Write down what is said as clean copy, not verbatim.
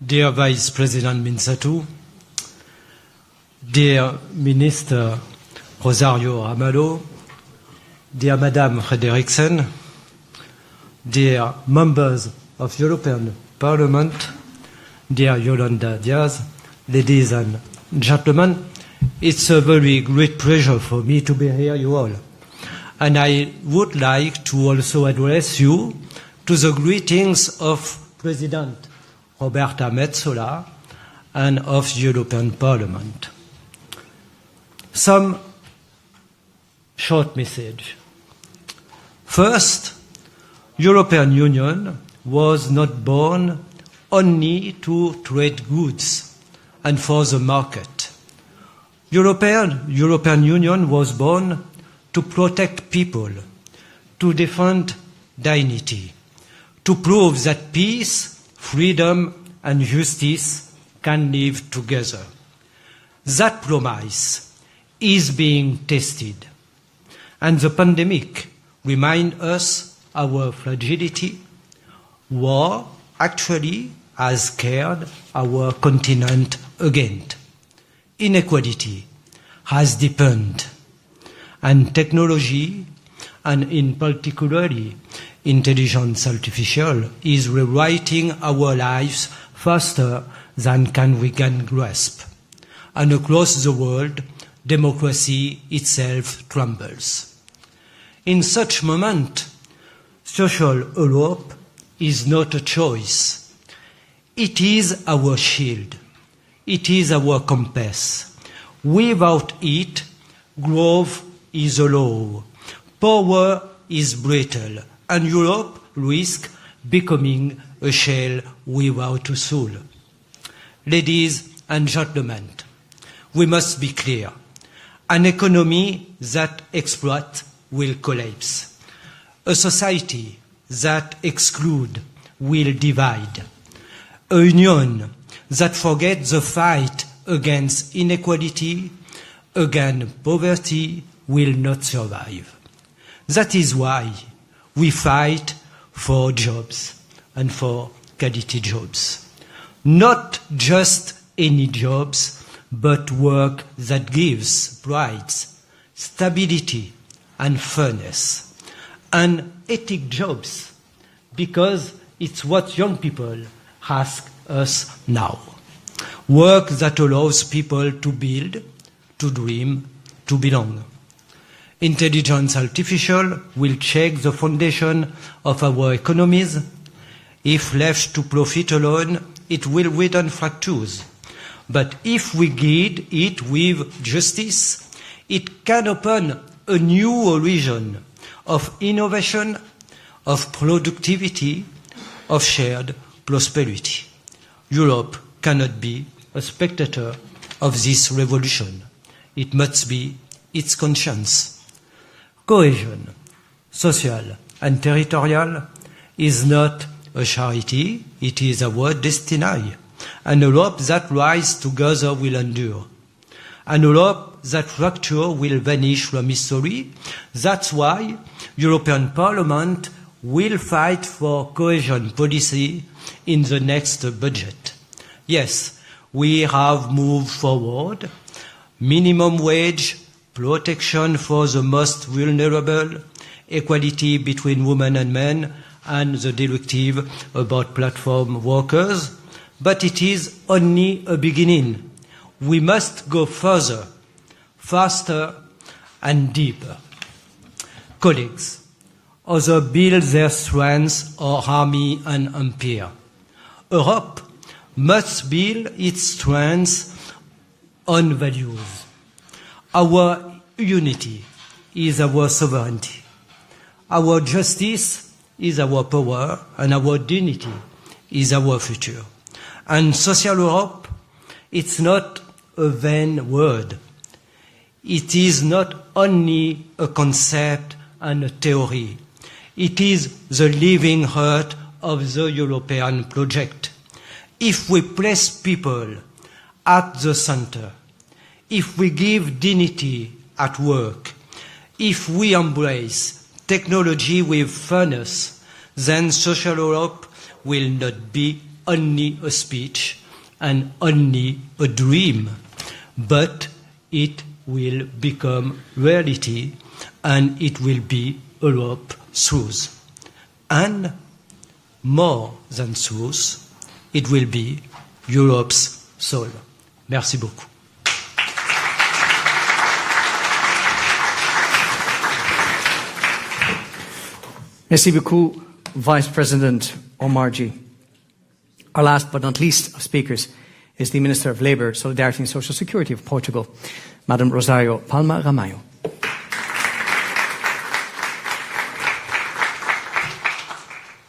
dear Vice President Minsatu, dear Minister Rosario Amado, dear Madame Frederiksen, dear members of European Parliament, dear Yolanda Diaz, ladies and gentlemen, it's a very great pleasure for me to be here, you all. And I would like to also address you to the greetings of President Roberta Metsola and of the European Parliament. Some short message. First, European Union was not born only to trade goods and for the market. European Union was born to protect people, to defend dignity, to prove that peace, freedom, and justice can live together. That promise is being tested, and the pandemic reminds us our fragility. War actually has scared our continent again. Inequality has deepened, and technology, and in particularly intelligence artificial, is rewriting our lives faster than we can grasp. And across the world, democracy itself trembles. In such moment, social Europe is not a choice. It is our shield. It is our compass. Without it, growth is a law. Power is brittle, and Europe risks becoming a shell without a soul. Ladies and gentlemen, we must be clear. An economy that exploits will collapse. A society that excludes will divide. A union that forgets the fight against inequality, against poverty, will not survive. That is why we fight for jobs and for quality jobs. Not just any jobs, but work that gives pride, stability, and fairness. And ethic jobs, because it's what young people ask us now. Work that allows people to build, to dream, to belong. Intelligence artificial will shake the foundation of our economies. If left to profit alone, it will widen fractures. But if we guide it with justice, it can open a new horizon of innovation, of productivity, of shared prosperity. Europe cannot be a spectator of this revolution. It must be its conscience. Cohesion, social and territorial, is not a charity, it is our destiny. An Europe that rises together will endure. An Europe that fracture will vanish from history. That's why European Parliament will fight for cohesion policy in the next budget. Yes, we have moved forward. Minimum wage, protection for the most vulnerable, equality between women and men, and the directive about platform workers. But it is only a beginning. We must go further, faster, and deeper. Colleagues, others build their strengths or army and empire. Europe must build its strengths on values. Our unity is our sovereignty. Our justice is our power, and our dignity is our future. And social Europe, it's not a vain word. It is not only a concept and a theory. It is the living heart of the European project. If we place people at the center, if we give dignity at work, if we embrace technology with fairness, then social Europe will not be only a speech and only a dream, but it will become reality, and it will be Europe truth. And more than truth, it will be Europe's soul. Merci beaucoup. Merci beaucoup, Vice President Omarjee. Our last but not least of speakers is the Minister of Labour, Solidarity and Social Security of Portugal, Madam Rosário Palma Ramalho.